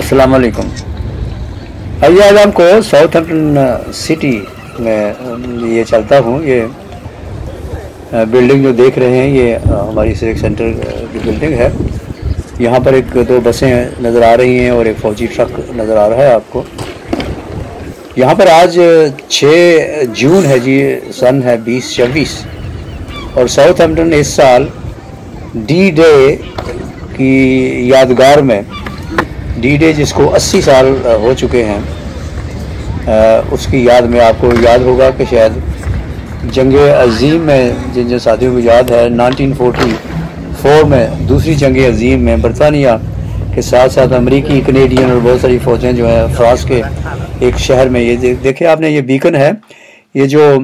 अस्सलाम वालेकुम। आइए आज आपको साउथहैम्पटन सिटी में ये चलता हूँ। ये बिल्डिंग जो देख रहे हैं ये हमारी सिविक सेंटर की बिल्डिंग है। यहाँ पर एक दो बसें नज़र आ रही हैं और एक फ़ौजी ट्रक नज़र आ रहा है आपको। यहाँ पर आज 6 जून है जी, सन है 2026 और साउथहैम्पटन इस साल डी डे की यादगार में, डी डे जिसको 80 साल हो चुके हैं, उसकी याद में आपको याद होगा कि शायद जंग अज़ीम में जिन जिन साथियों को याद है 1944 में दूसरी जंग अज़ीम में बरतानिया के साथ साथ अमेरिकी, कनेडियन और बहुत सारी फ़ौजें जो हैं फ्रांस के एक शहर में, ये देखिए आपने, ये बीकन है, ये जो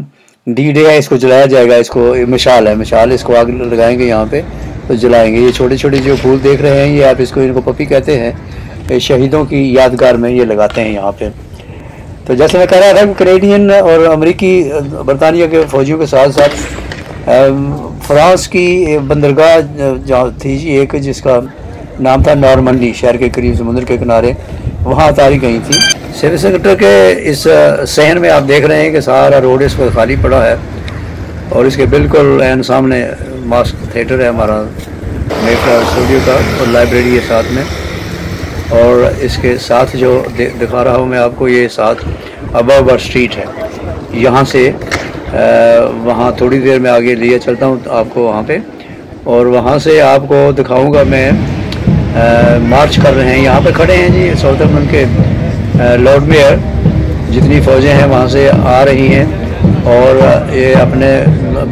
डी डे है इसको जलाया जाएगा। इसको मशाल है, मशाल, इसको आग लगाएंगे यहाँ पे तो जलाएंगे। ये छोटे छोटे जो फूल देख रहे हैं ये आप इसको, इनको पपी कहते हैं, शहीदों की यादगार में ये लगाते हैं यहाँ पे। तो जैसे मैं कह रहा था, कनेडियन और अमेरिकी, बरतानिया के फ़ौजियों के साथ साथ फ्रांस की बंदरगाह जहाँ थी जी एक, जिसका नाम था नॉर्मंडी, शहर के करीब समुद्र के किनारे, वहाँ उतारी गई थी। सिविक सेक्टर के इस सहन में आप देख रहे हैं कि सारा रोड इस पर खाली पड़ा है और इसके बिल्कुल एन सामने मास्क थिएटर है हमारा मेफला स्टूडियो का और लाइब्रेरी है साथ में। और इसके साथ जो दिखा रहा हूँ मैं आपको, ये साथ अबव स्ट्रीट है। यहाँ से वहाँ थोड़ी देर में आगे लिए चलता हूँ आपको वहाँ पे, और वहाँ से आपको दिखाऊंगा मैं। मार्च कर रहे हैं, यहाँ पे खड़े हैं जी साउथहैम्पटन के लॉर्ड मेयर, जितनी फ़ौजें हैं वहाँ से आ रही हैं और ये अपने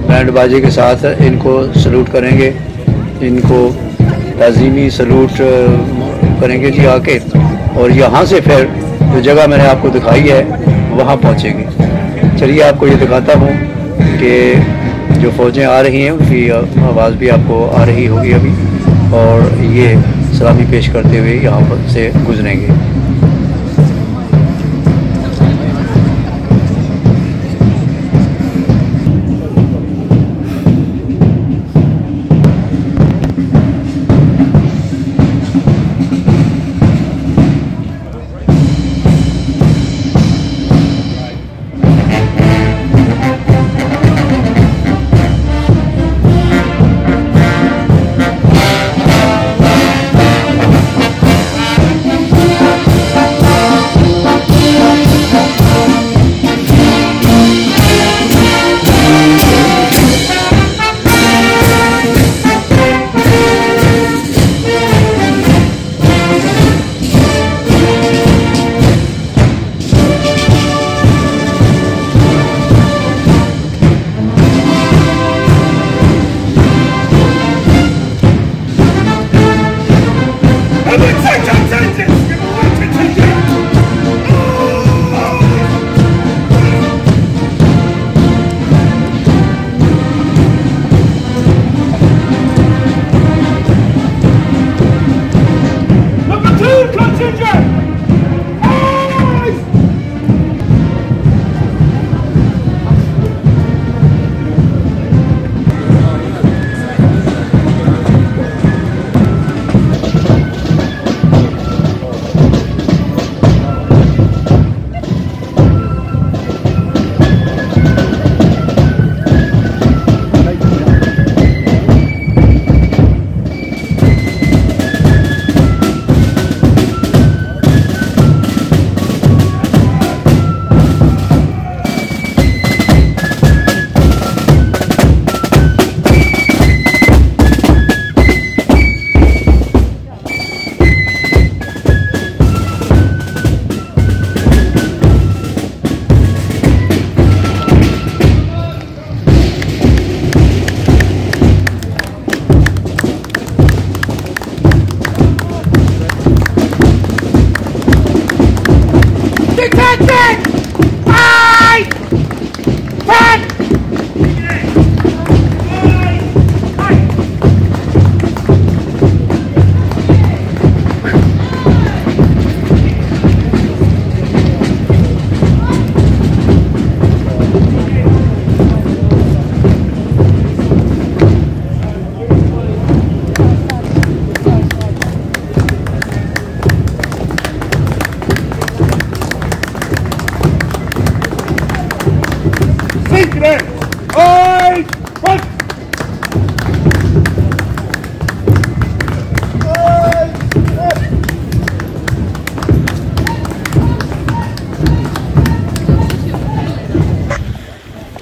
बैंड बाजे के साथ इनको सलूट करेंगे, इनको ताज़ीमी सलूट करेंगे जी आके, और यहाँ से फिर जो जगह मैंने आपको दिखाई है वहाँ पहुँचेंगे। चलिए आपको ये दिखाता हूँ कि जो फ़ौजें आ रही हैं उनकी आवाज़ भी आपको आ रही होगी अभी, और ये सलामी पेश करते हुए यहाँ पर से गुजरेंगे।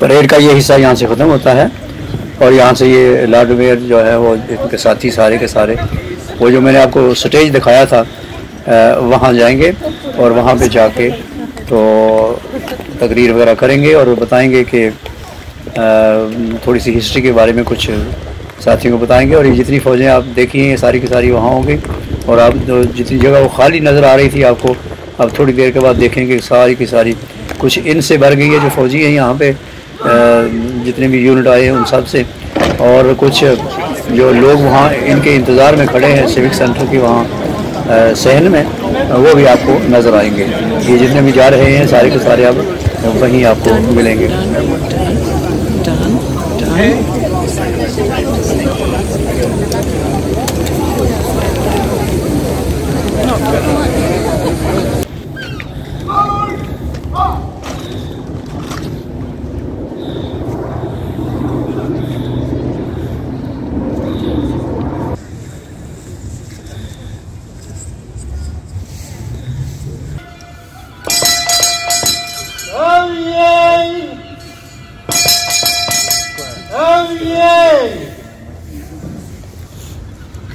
परेड का ये हिस्सा यहाँ से ख़त्म होता है और यहाँ से ये लॉर्ड मेयर जो है वो इनके साथी सारे के सारे वो जो मैंने आपको स्टेज दिखाया था वहाँ जाएंगे और वहाँ पे जाके तो तकरीर वगैरह करेंगे और वो बताएंगे कि थोड़ी सी हिस्ट्री के बारे में कुछ साथियों को बताएंगे। और ये जितनी फ़ौजें आप देखी हैं सारी की सारी वहाँ होंगी और आप जितनी जगह वो खाली नज़र आ रही थी आपको अब थोड़ी देर के बाद देखेंगे सारी की सारी कुछ इनसे भर गई है जो फ़ौजी हैं यहाँ पे जितने भी यूनिट आए हैं उन सब से, और कुछ जो लोग वहाँ इनके इंतज़ार में खड़े हैं सिविक सेंटर की वहाँ सहन में वो भी आपको नज़र आएंगे। ये जितने भी जा रहे हैं सारे के सारे अब वहीं आपको मिलेंगे।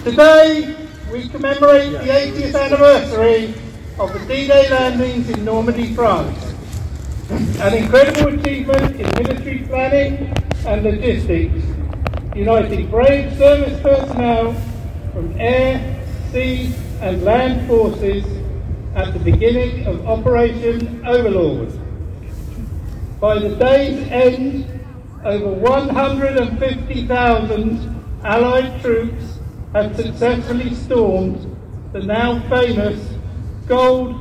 Today we commemorate the 80th anniversary of the D-Day landings in Normandy, France. An incredible achievement in military planning and logistics, uniting brave service personnel from air, sea and land forces at the beginning of Operation Overlord. By the day's end, over 150,000 Allied troops had successfully stormed the now famous Gold,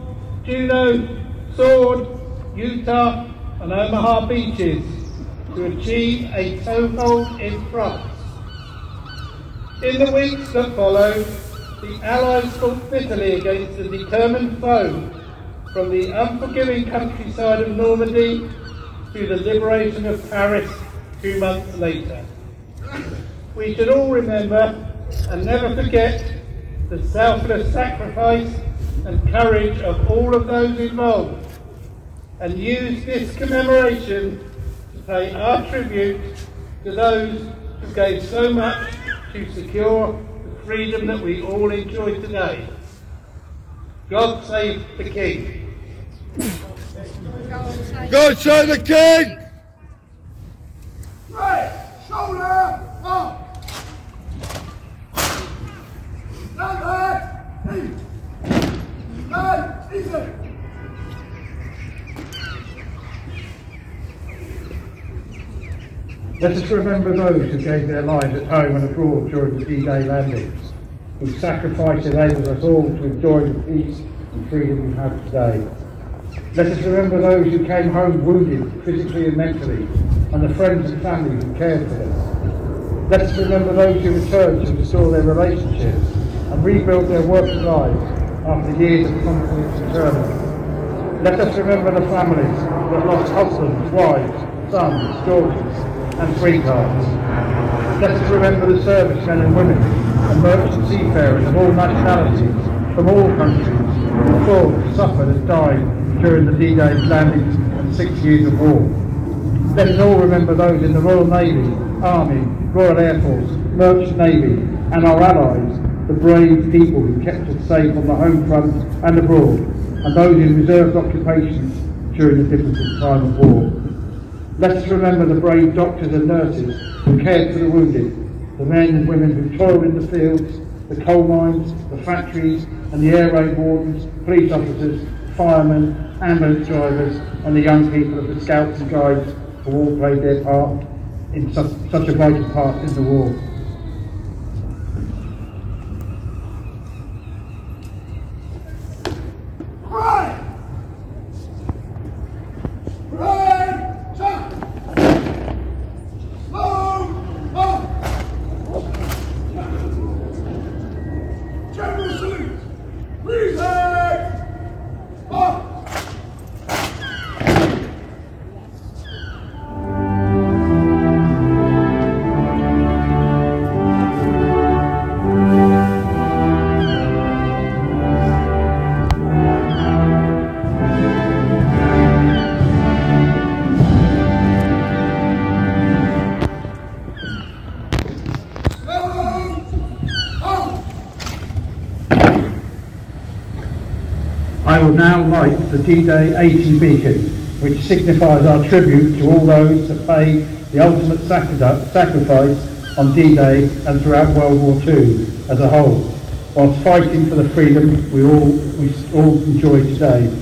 Juno, Sword, Utah and Omaha beaches to achieve a toehold in France. In the weeks that followed, the Allies fought bitterly against a determined foe from the unforgiving countryside of Normandy to the liberation of Paris 2 months later. We should all remember and never forget the selfless sacrifice and courage of all of those involved, and use this commemoration to pay our tribute to those who gave so much to secure the freedom that we all enjoy today. God save the King. God save the King! Right, shoulder up! Stand back! Stand easy! Let us remember those who gave their lives at home and abroad during the D-Day landings, whose sacrifice enables us all to enjoy the peace and freedom we have today. Let us remember those who came home wounded physically and mentally, and the friends and family who cared for them. Let us remember those who returned to restore their relationships and rebuild their working lives after years of conflict and turmoil. Let us remember the families that lost husbands, wives, sons, daughters and sweethearts. Let us remember the servicemen and women and merchant seafarers of all nationalities from all countries who fought, suffered and died during the D-Day landings and 6 years of war. Let us all remember those in the Royal Navy, Army, Royal Air Force, Merchant Navy and our allies, the brave people who kept us safe on the home front and abroad, and those in reserved occupations during the difficult time of war. Let us remember the brave doctors and nurses who cared for the wounded, the men and women who toiled in the fields, the coal mines, the factories and the air raid wardens, police officers, firemen, ambulance drivers and the young people of the Scouts and Guides who all played their part in such a vital part in the war. I would now light the D-Day 80 beacon, which signifies our tribute to all those that paid the ultimate sacrifice on D-Day and throughout World War II as a whole, whilst fighting for the freedom we all enjoy today.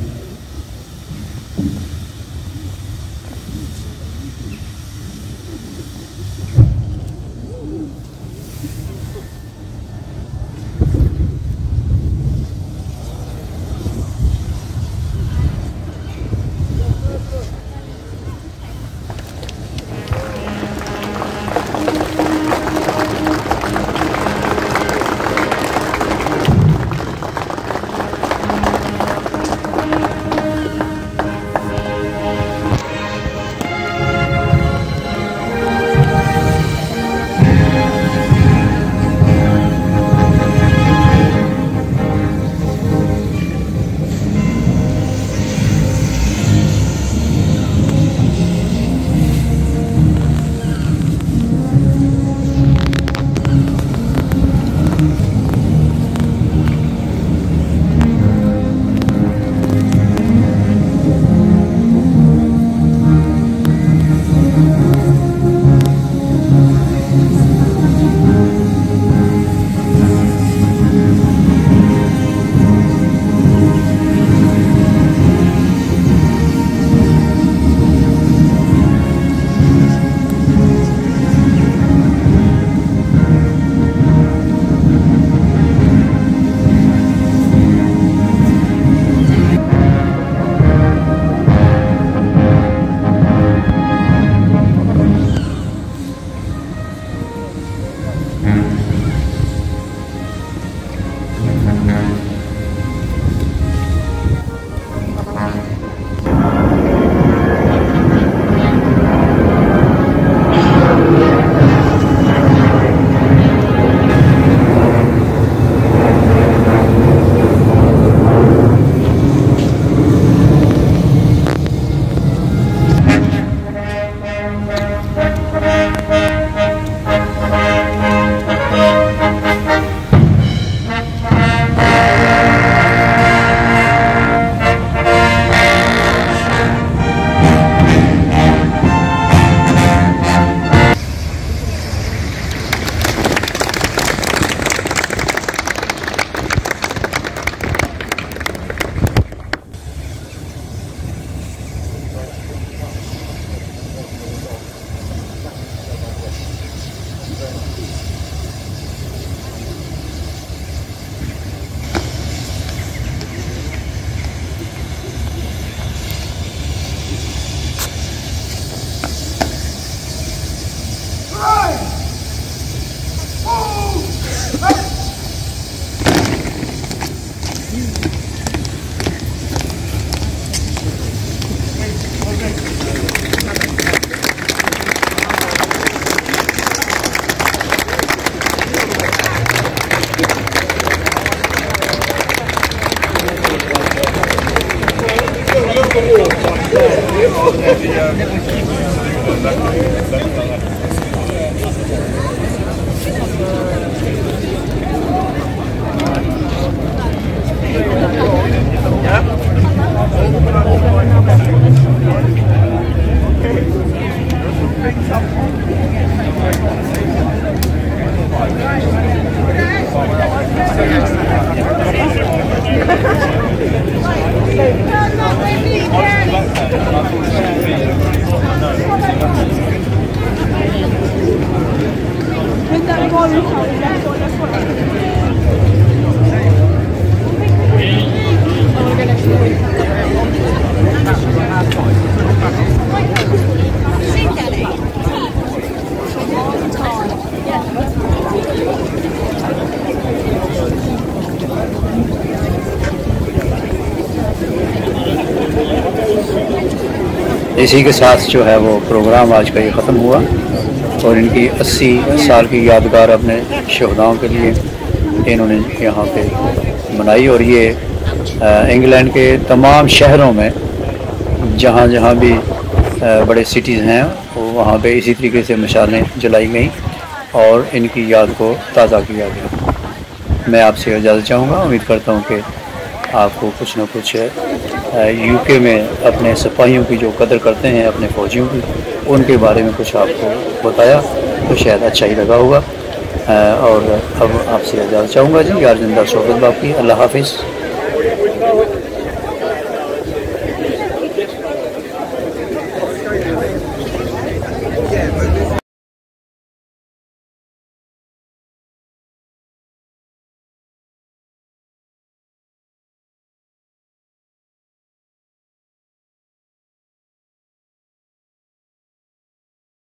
इसी के साथ जो है वो programme आज का ये ख़त्म हुआ और इनकी 80 साल की यादगार अपने शहदाओं के लिए इन्होंने यहाँ पे मनाई। और ये इंग्लैंड के तमाम शहरों में जहाँ जहाँ भी बड़े सिटीज़ हैं वहाँ पे इसी तरीके से मशालें जलाई गई और इनकी याद को ताज़ा किया गया। मैं आपसे इजाज़त चाहूँगा। उम्मीद करता हूँ कि आपको कुछ न कुछ यूके में अपने सिपाहियों की जो कदर करते हैं, अपने फ़ौजियों की, उनके बारे में कुछ आपको बताया, तो शायद अच्छा ही लगा होगा। और अब आपसे इजाज़त चाहूँगा जी। यार जिंदा सोबत बाकी। अल्लाह हाफिज़।